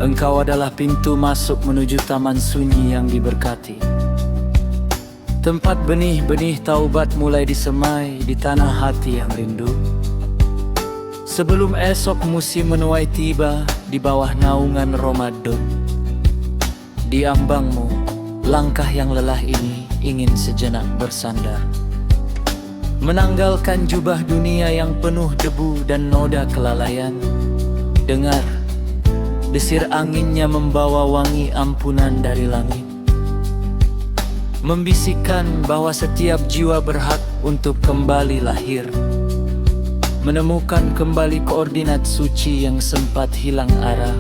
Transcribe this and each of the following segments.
Engkau adalah pintu masuk menuju taman sunyi yang diberkati, tempat benih-benih taubat mulai disemai di tanah hati yang rindu. Sebelum esok musim menuai tiba di bawah naungan Ramadan, di ambangmu langkah yang lelah ini ingin sejenak bersandar, menanggalkan jubah dunia yang penuh debu dan noda kelalaian. Dengar desir anginnya membawa wangi ampunan dari langit, membisikkan bahwa setiap jiwa berhak untuk kembali lahir, menemukan kembali koordinat suci yang sempat hilang arah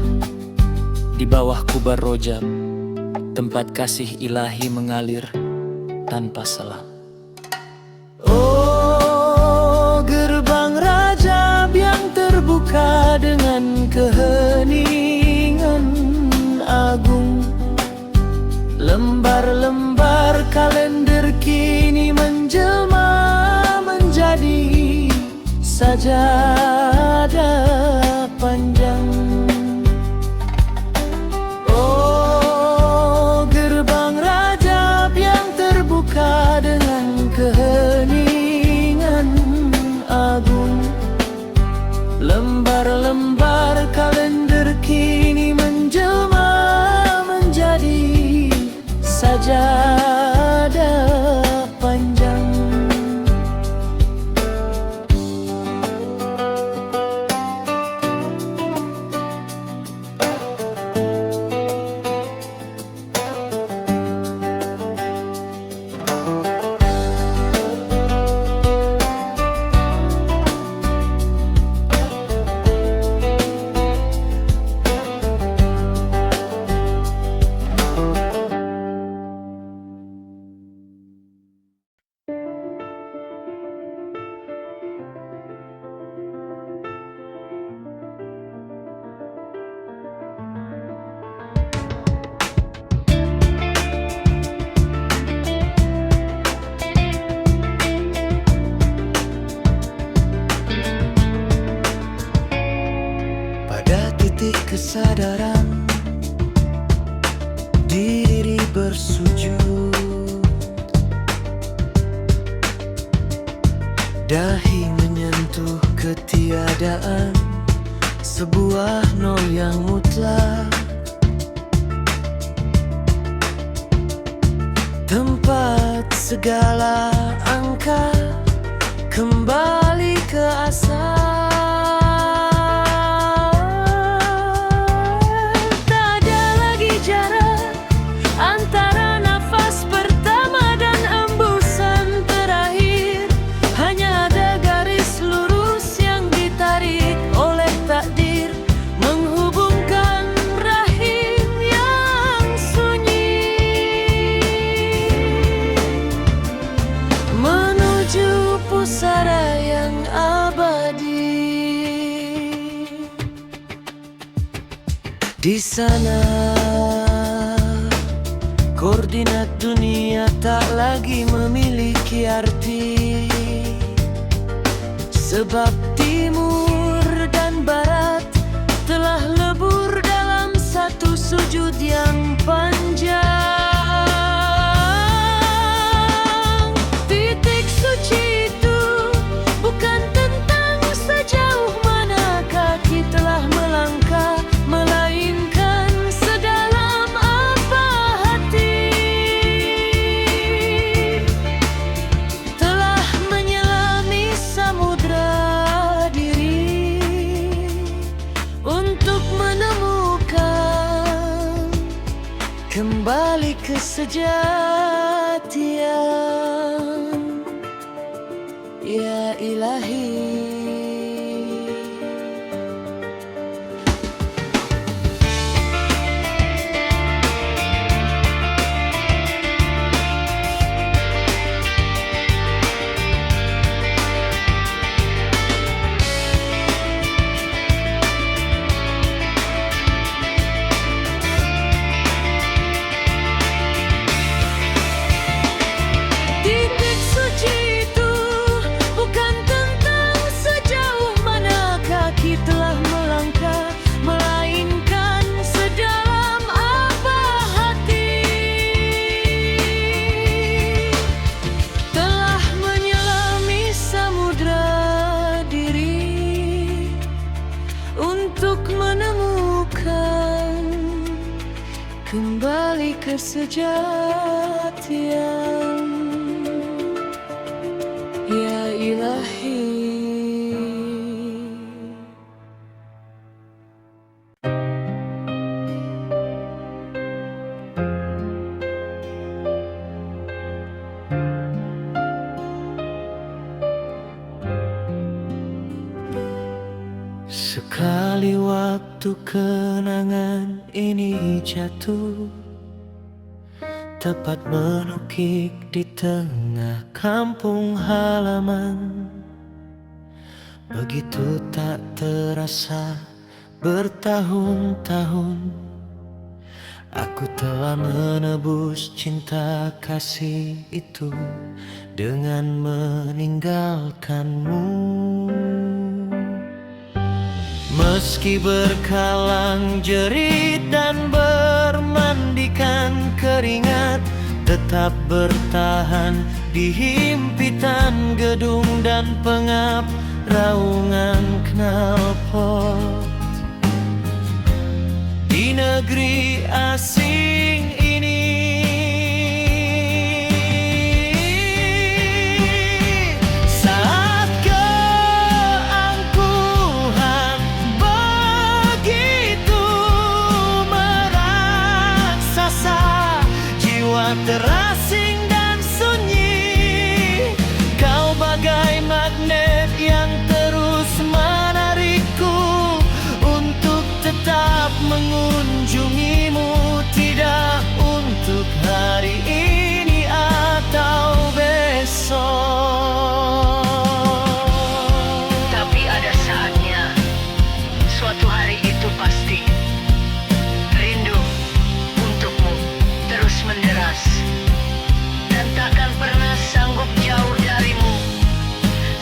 di bawah kubar rojab, tempat kasih ilahi mengalir tanpa selang. Oh, gerbang Rajab yang terbuka dengan keheningan agung, lembar-lembar kalender kini menjelma menjadi sajadah panjang. Oh, gerbang Rajab yang terbuka dengan keheningan agung, lembar-lembar kalender kini menjelma menjadi sajadah panjang. Kesadaran diri bersujud, dahi menyentuh ketiadaan, sebuah nol yang mutlak, tempat segala angka kembali ke asal. Di sana, koordinat dunia tak lagi memiliki arti, sebab timur dan barat telah lebur dalam satu sujud yang panjang. Titik suci itu bukan tentang sejauh mana kaki telah melangkah, melainkan sedalam apa hati telah menyelami samudra diri untuk menemukan kembali kesejatian. Ya Ilahi, titik suci itu bukan tentang untuk menemukan kembali kesejatian. Ya Ilahi, sekali waktu kenangan ini jatuh, tepat menukik di tengah kampung halaman. Begitu tak terasa bertahun-tahun aku telah menebus cinta kasih itu dengan meninggalkanmu. Meski berkalang jerit dan bermandikan keringat, tetap bertahan di himpitan gedung dan pengap raungan knalpot. Di negeri asing ini, saat keangkuhan begitu meraksasa, jiwa terasing dan sunyi, kau bagai magnet yang terus menarikku untuk tetap mengunjungimu, tidak untuk hari ini atau besok. Tapi ada saatnya, suatu hari itu pasti, rindu untukmu terus menderas, dan takkan pernah sanggup jauh darimu,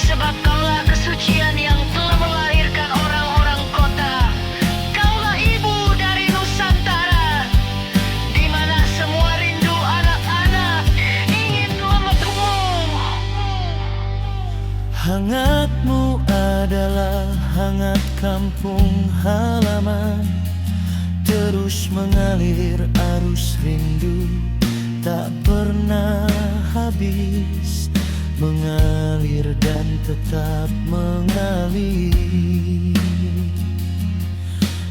sebab kaulah kesucian yang telah melahirkan orang-orang kota. Kaulah ibu dari Nusantara, di mana semua rindu anak-anak ingin memelukmu. Hangatmu adalah hangat kampung halaman, terus mengalir arus rindu, tak pernah habis, mengalir dan tetap mengalir,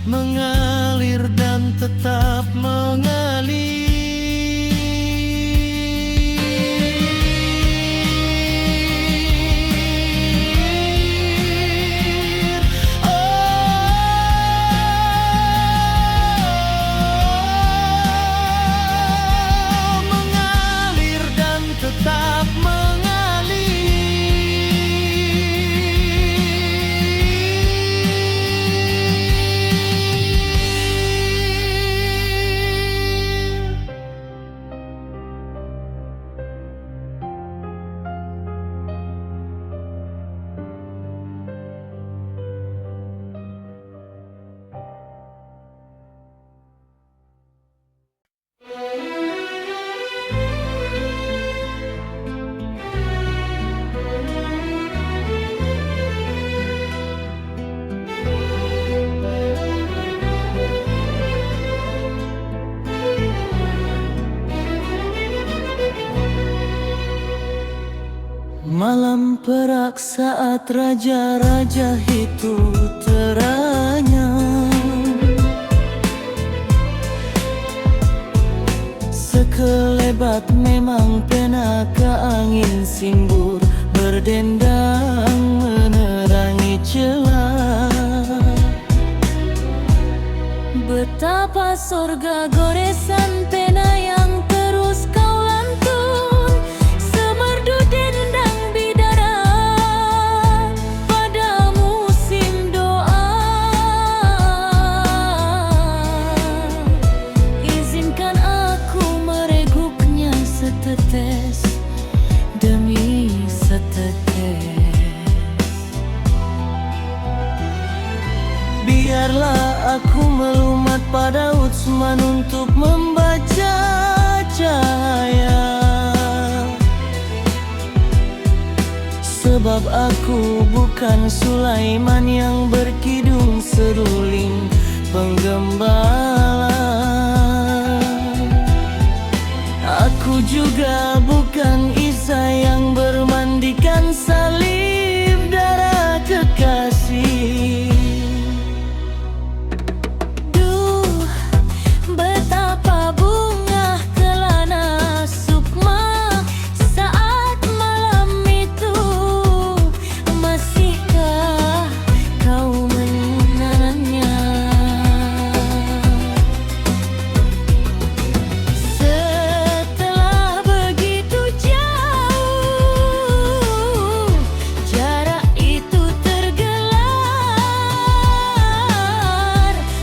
mengalir dan tetap mengalir. Mengalir dan tetap malam perak saat raja-raja itu teranyam, sekelebat memang penaka angin simbur berdendang menerangi celah. Betapa sorga goresan pena yang terus kau lantun, semerdu dendang bidara pada musim doa. Izinkan aku mereguknya setetes demi setetes. Biarlah aku melumat pada Utsman untuk membaca cahaya, sebab Sebab aku bukan Sulaiman yang berkidung seruling penggembala. Aku juga bukan Isa yang bermandikan salib darah kekasih. Duh, betapa bunga kelana sukma saat malam itu. Masihkah kau mengenangnya? Setelah begitu jauh, jarak itu tergelar,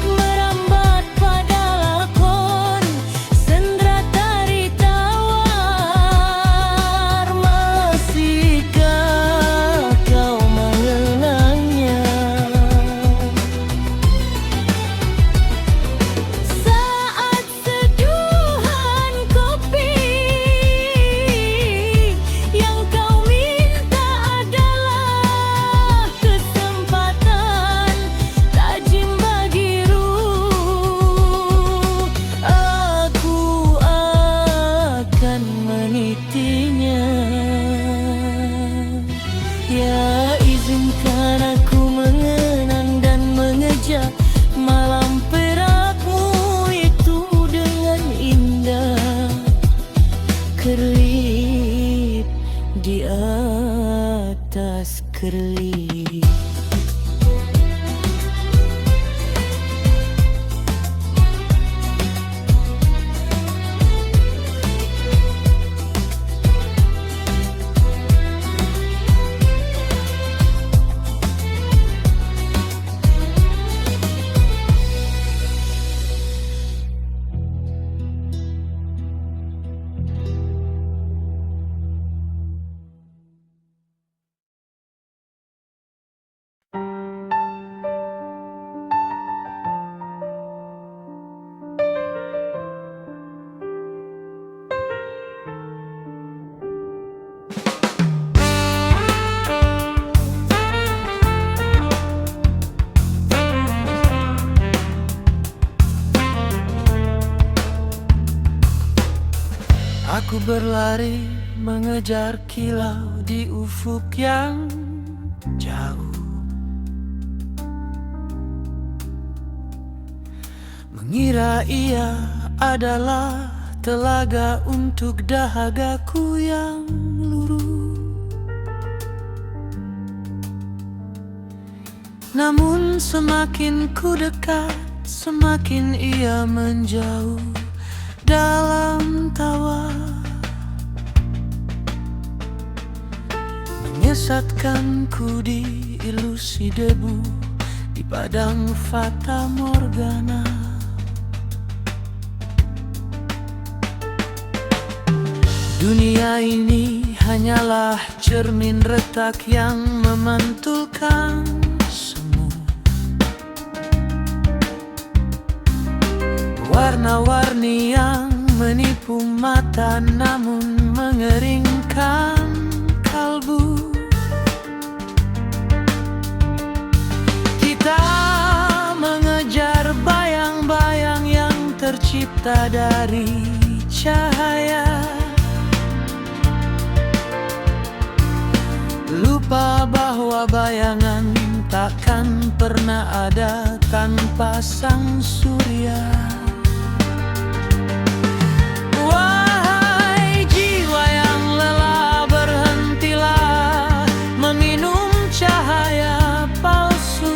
merambat pada lakon sendera tari tawar. Masihkah kau mengenangnya? Saat seduhan kopi yang kau minta adalah kesempatan tajam bagi ruh, aku akan menitinya. Ya, izinkan aku mengenang dan mengejar malam perakmu itu dengan indah, kerlip di atas kerlip. Aku berlari mengejar kilau di ufuk yang jauh, mengira ia adalah telaga untuk dahagaku yang luruh. Namun semakin ku dekat, semakin ia menjauh dalam tawa, menyesatkanku di ilusi debu di padang fata morgana. Dunia ini hanyalah cermin retak yang memantulkan semu, warna-warni yang menipu mata namun mengeringkan kalbu. Kita mengejar bayang-bayang yang tercipta dari cahaya, lupa bahwa bayangan takkan pernah ada tanpa sang surya. Wahai jiwa yang lelah, berhentilah meminum cahaya palsu,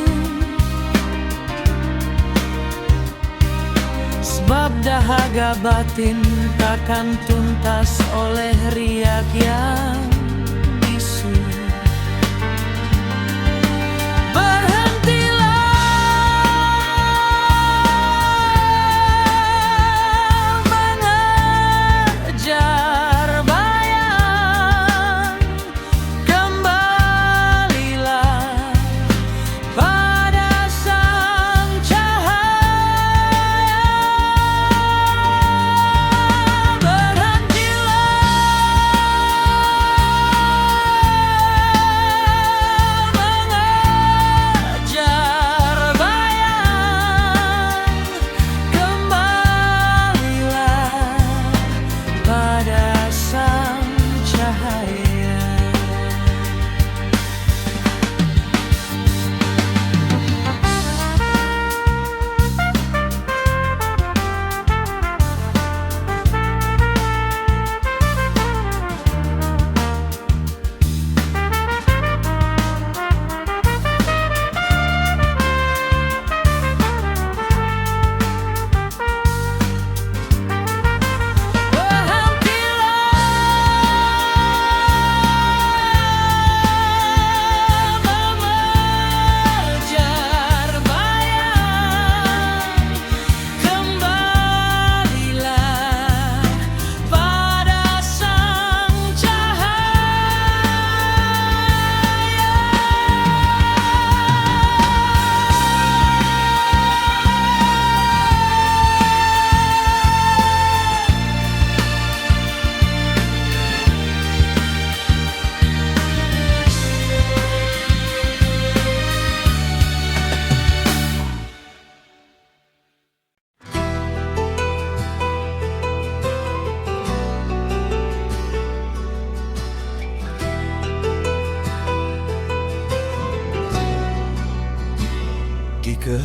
sebab dahaga batin takkan tuntas oleh riak yang bisu.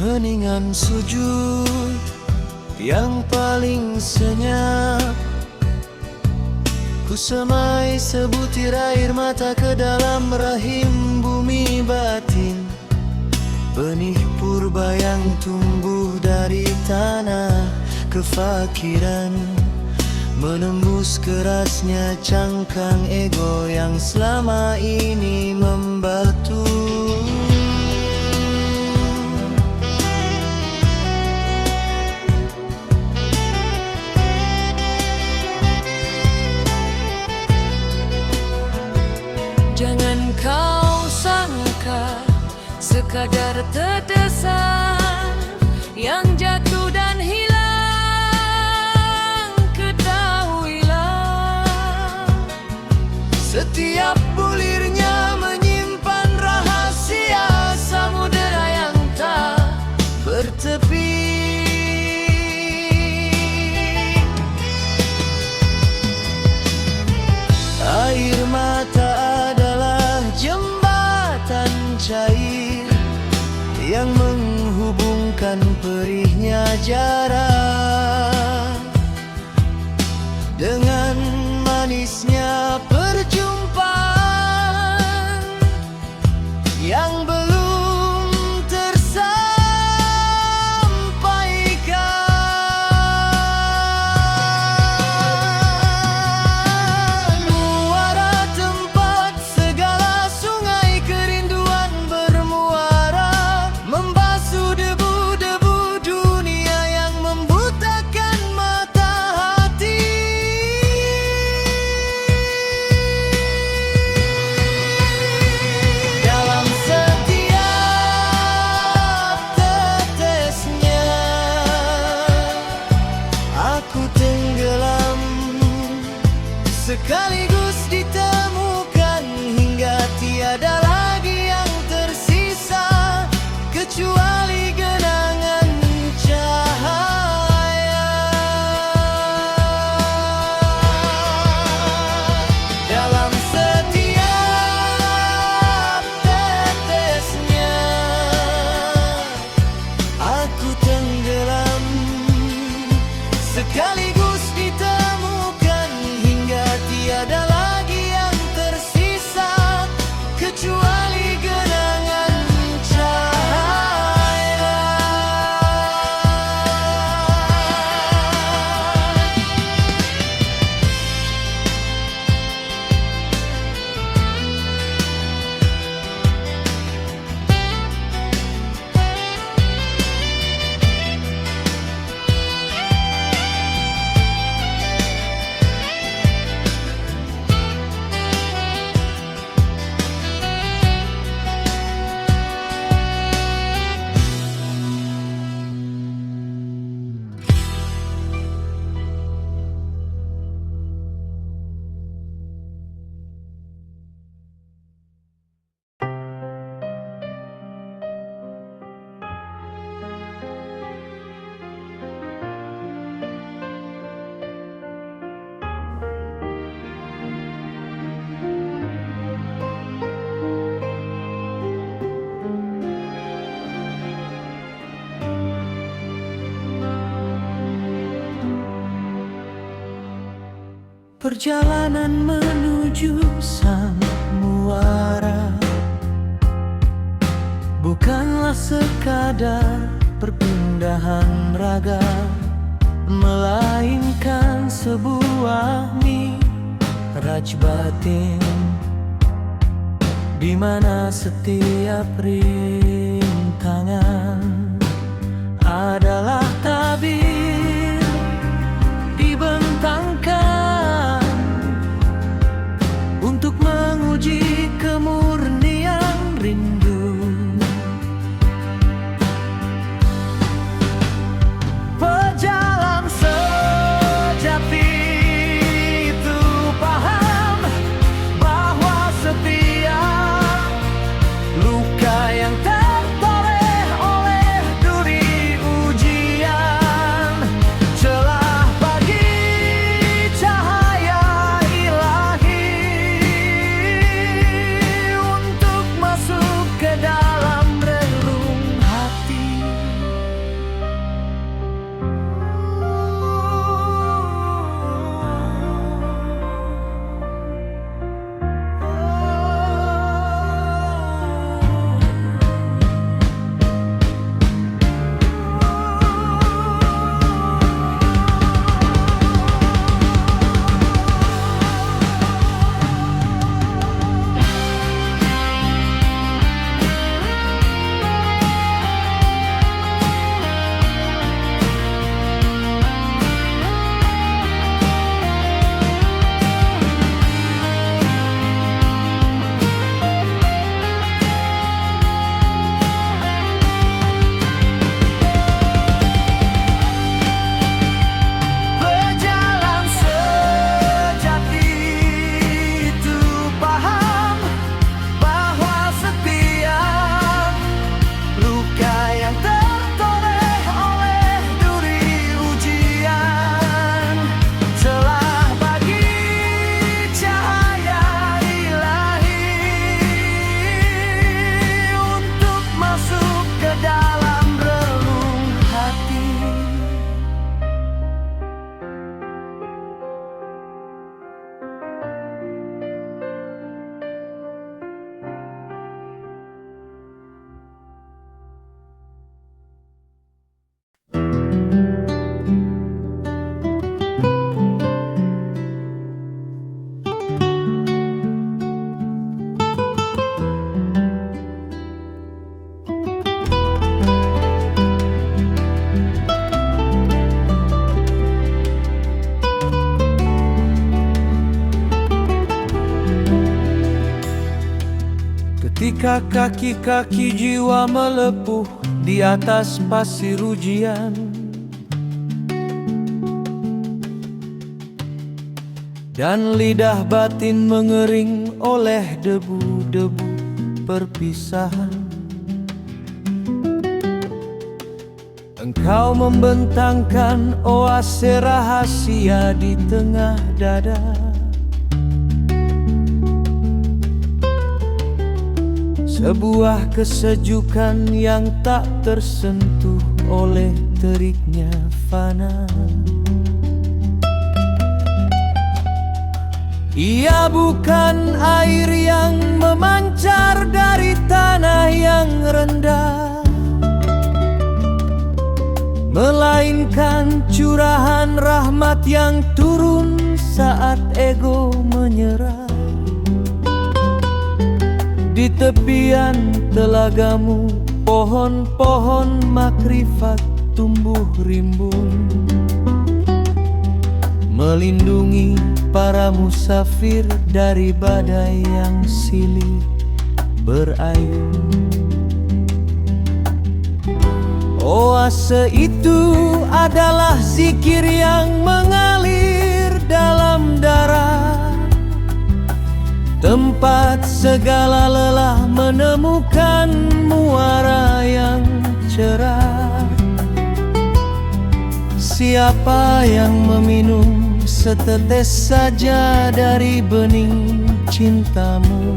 Heningan sujud yang paling senyap, ku semai sebutir air mata ke dalam rahim bumi batin. Benih purba yang tumbuh dari tanah kefakiran, menembus kerasnya cangkang ego yang selama ini membatu. Jangan kau sangka sekadar tetesan yang jatuh dan hilang. Ketahuilah, Setiap bulirnya menyimpan rahasia samudera yang tak bertepi. Air mata adalah jembatan cair yang menghubungkan perihnya jarak dengan manisnya perjumpaan yang belum tersampaikan. Muara tempat segala sungai kerinduan bermuara, membasuh debu-debu dunia yang membutakan mata hati. Dalam setiap tetesnya aku tenggelam, sekaligus ditemukan hingga tiada lagi yang tersisa kecuali genangan cahaya. Dalam setiap tetesnya aku tenggelam, sekaligus ditemukan hingga tiada lagi yang tersisa kecuali genangan cahaya. perjalanan menuju sang muara bukanlah sekadar perpindahan raga, melainkan sebuah miraj batin di mana setiap rintangan adalah tabir dibentangkan untuk menguji kemurnian rindu. Pejalan sejati itu paham bahwa setiap luka yang tertoleh oleh ketika kaki-kaki jiwa melepuh di atas pasir ujian, dan lidah batin mengering oleh debu-debu perpisahan. Engkau membentangkan oase rahasia di tengah dada. Sebuah kesejukan yang tak tersentuh oleh teriknya fana. Ia bukan air yang memancar dari tanah yang rendah, melainkan curahan rahmat yang turun saat ego menyerah. Di tepian telagamu, pohon-pohon makrifat tumbuh rimbun, melindungi para musafir dari badai yang silih berayun. Oase itu adalah zikir yang mengalir dalam darah, tempat segala lelah menemukan muara yang cerah. Siapa yang meminum setetes saja dari bening cintamu,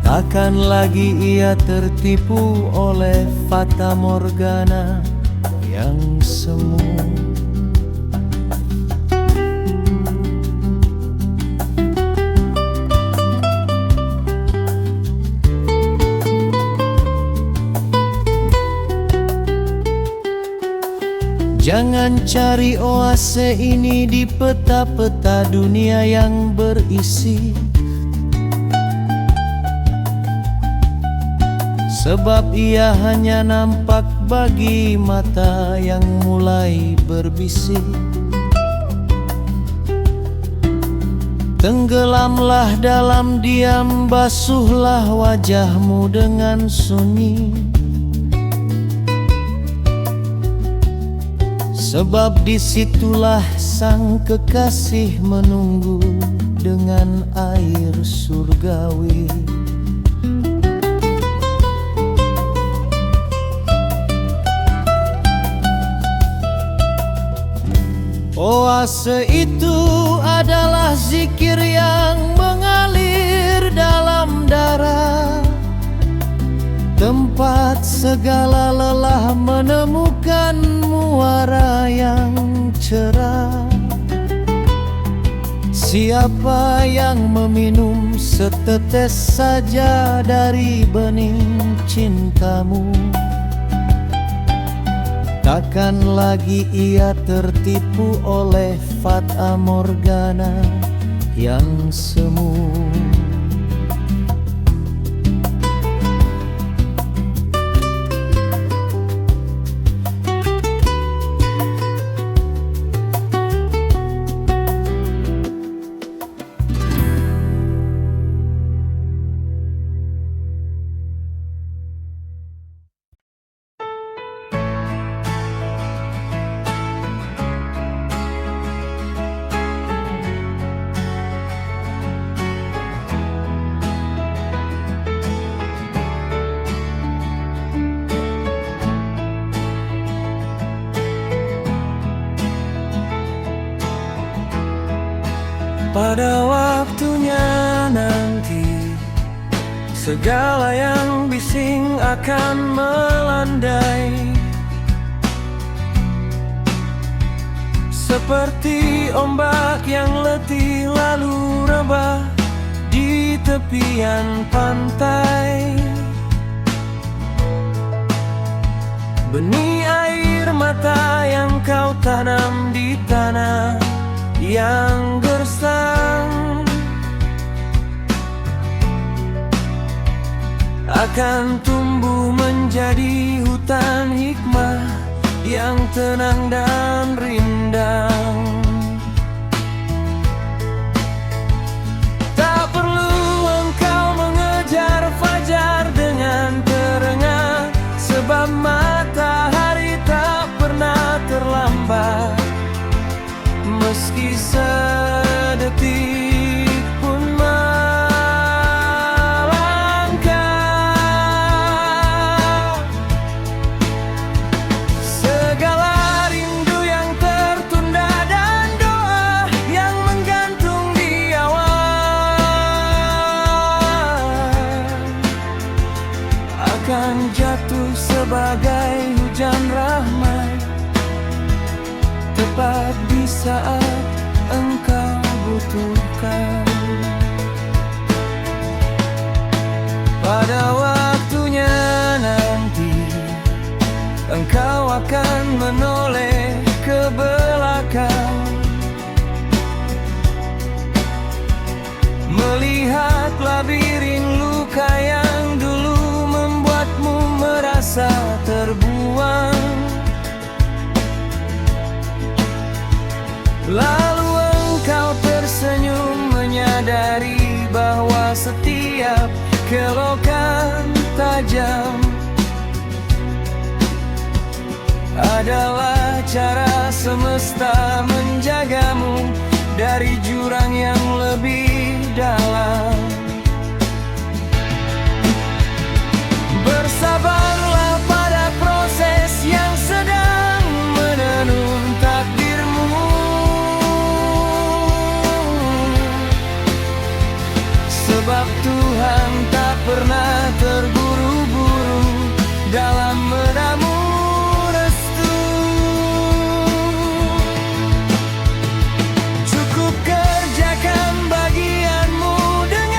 takkan lagi ia tertipu oleh fata morgana yang semu. Jangan cari oase ini di peta-peta dunia yang berisi, sebab ia hanya nampak bagi mata yang mulai berbisik. Tenggelamlah dalam diam, basuhlah wajahmu dengan sunyi, sebab disitulah sang kekasih menunggu dengan air surgawi. Oase itu adalah zikir yang mengalir dalam darah, tempat segala lelah menemukan muara yang cerah. Siapa yang meminum setetes saja dari bening cintamu, takkan lagi ia tertipu oleh fata morgana yang semu. Pada waktunya nanti, segala yang bising akan melandai, seperti ombak yang letih lalu rebah di tepian pantai. Benih air mata yang kau tanam di tanah yang gersang akan tumbuh menjadi hutan hikmah yang tenang dan rindang. Tak perlu engkau matahari tak pernah terlambat, meski sedetik pun melangkah. Segala rindu yang tertunda dan doa yang menggantung di awan akan jatuh sebagai hujan rahmat tepat di saat engkau butuhkan. Pada waktunya nanti engkau akan menoleh ke belakang, melihat labirin luka yang dulu membuatmu merasa terbuang. Lalu engkau tersenyum menyadari bahwa setiap kelokan tajam adalah cara semesta menjagamu dari jurang yang lebih dalam. Bersabarlah pada proses yang sedang menenun takdirmu, sebab Tuhan tak pernah terburu-buru dalam menamu restu. Cukup kerjakan bagianmu dengan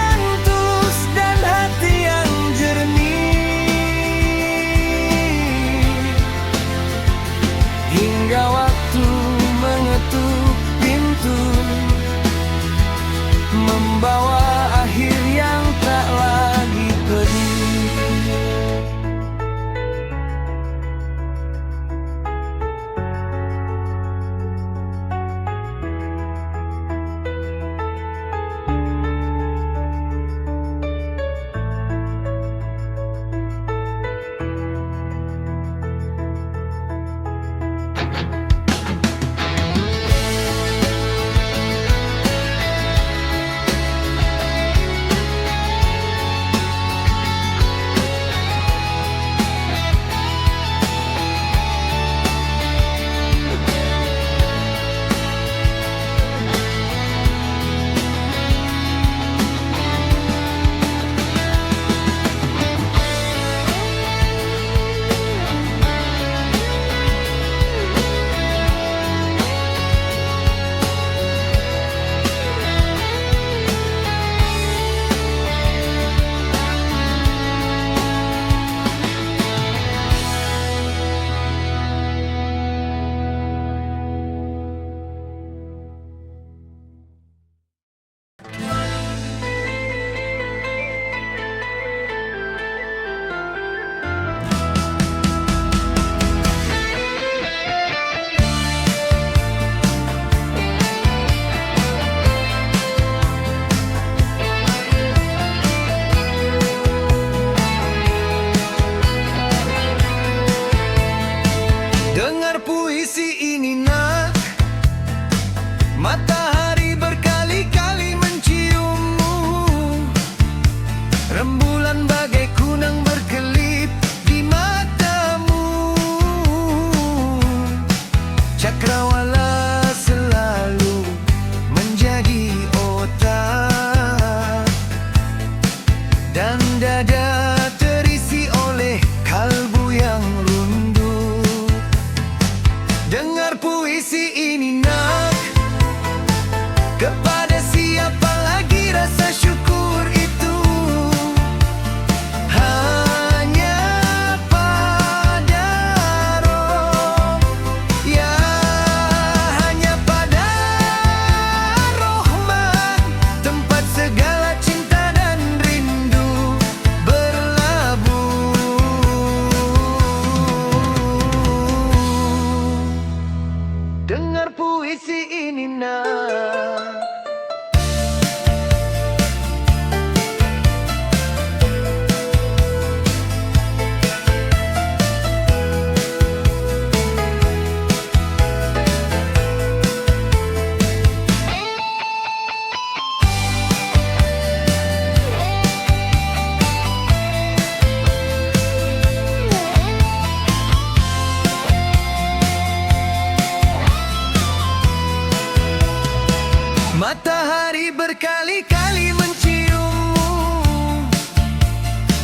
berkali-kali menciummu.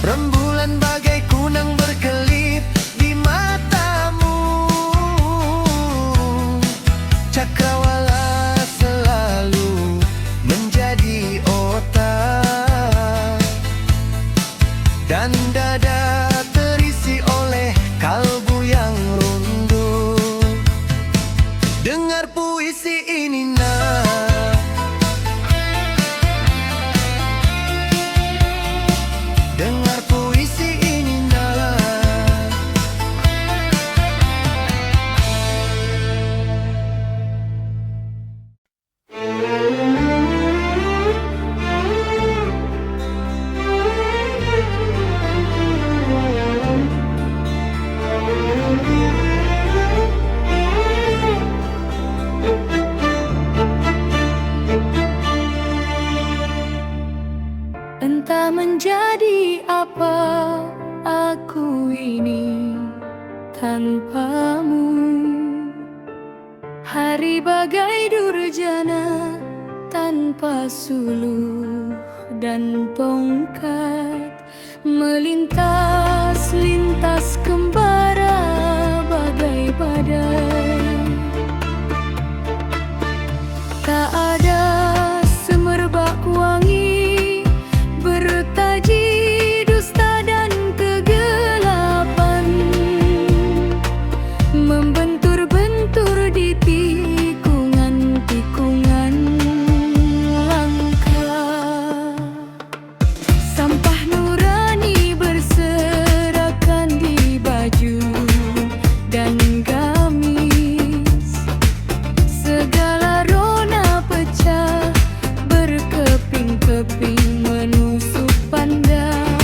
Rembulan bagai kunang berkelip di matamu. Cakrawala selalu menjadi otak, dan dada terisi oleh kalbu yang runduk. Dengar puisi ini nak, dengar puisi ini nak. Entah menjadi apa aku ini tanpamu. Hari bagai durjana tanpa suluh dan tongkat, melintas-lintas kembara bagai badai. Tak ada semerbak wangi bertaji dusta dan kegelapan, membentur-bentur di tikungan-tikungan langkah. Sampah nurani berserakan di baju dan gamis. Segala rona pecah berkeping-keping menusuk pandang,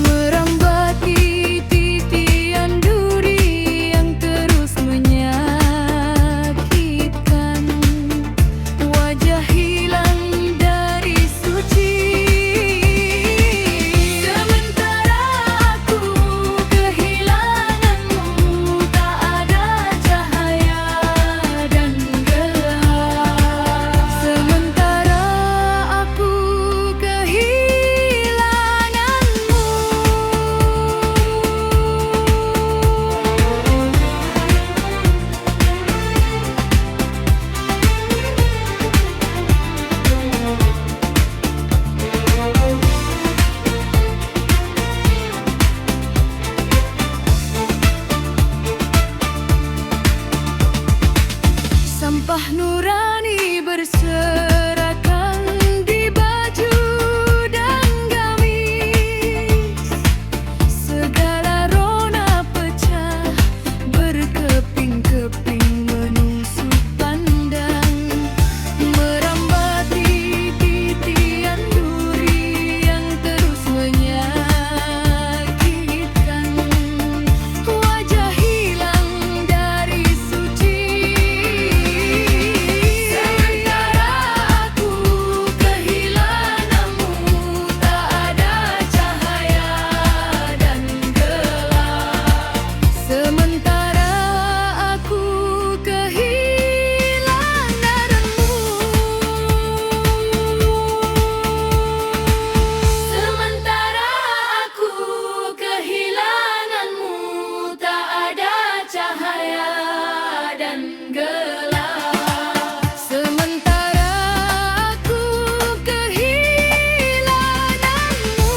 merambati titian duri yang terus menyakitkan. Wajah hilang dari suci, sementara aku kehilanganmu. Tak ada cahaya dan gelap, sementara aku kehilanganmu. Sampah nurani berserakan di baju dan gamis. Segala rona pecah berkeping-keping menusuk pandang, merambati titian duri yang terus menyakitkan. Wajah hilang dari suci, sementara aku kehilanganmu. Tak ada cahaya dan gelap, sementara aku kehilanganmu. Sementara aku kehilanganmu. Tak ada cahaya dan gelap, sementara aku kehilanganmu.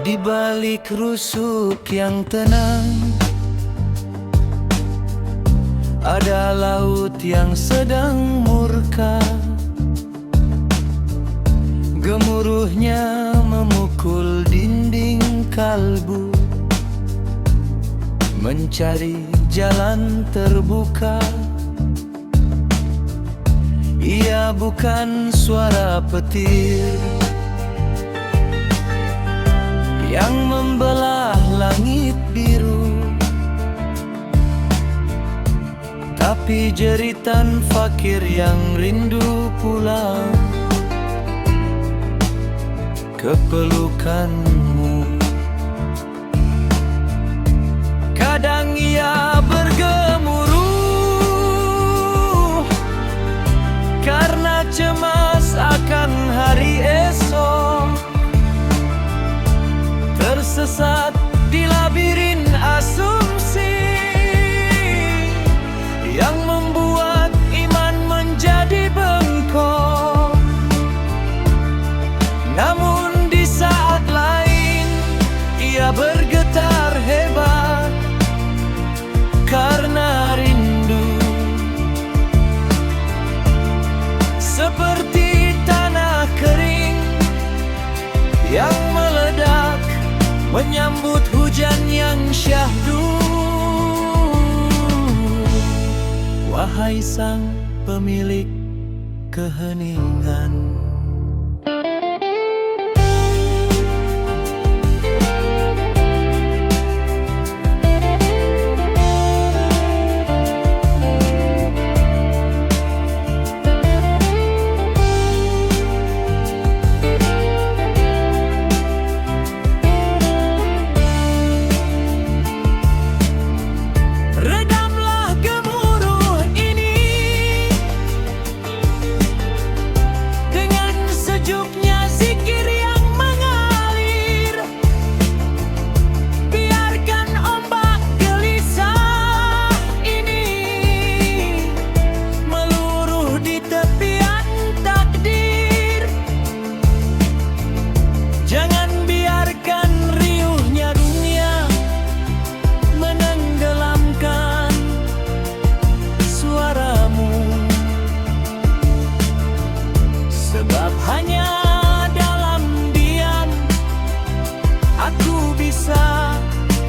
Di balik rusuk yang tenang, ada laut yang sedang murka. Gemuruhnya memukul dinding kalbu, mencari jalan terbuka. Ia bukan suara petir yang membelah langit biru, tapi jeritan fakir yang rindu pulang ke pelukanmu. Kadang ia bergemuruh karena cemas akan hari esok, tersesat di labirin asumsi yang membuat iman menjadi bengkok. Namun di saat lain ia bergetar hebat karena rindu. Seperti tanah kering yang meledak menyambut hujan yang syahdu. Wahai sang pemilik keheningan,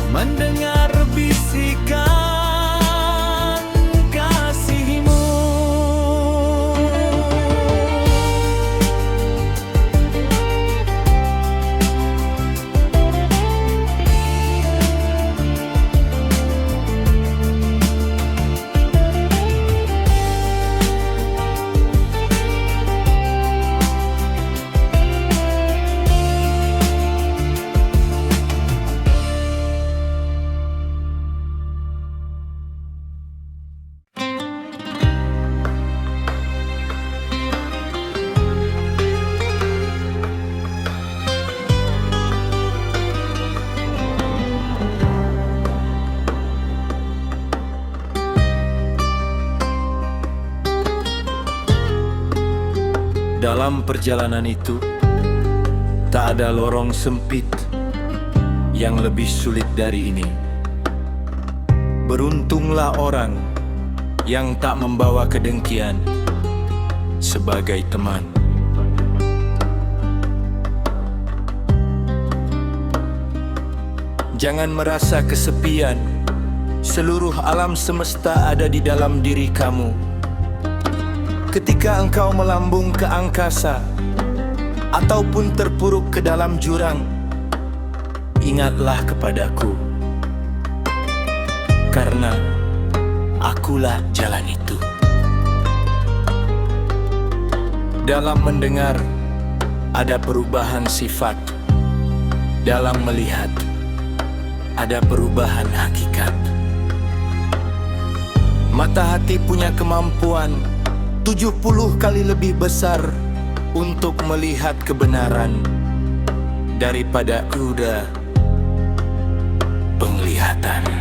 mendengar bisikan kasihmu. Dalam perjalanan itu, tak ada lorong sempit yang lebih sulit dari ini. Beruntunglah orang yang tak membawa kedengkian sebagai teman. Jangan merasa kesepian, seluruh alam semesta ada di dalam diri kamu. Ketika engkau melambung ke angkasa ataupun terpuruk ke dalam jurang, ingatlah kepadaku, karena akulah jalan itu. Dalam mendengar ada perubahan sifat, dalam melihat ada perubahan hakikat. Mata hati punya kemampuan 70 kali lebih besar untuk melihat kebenaran daripada kuda penglihatan.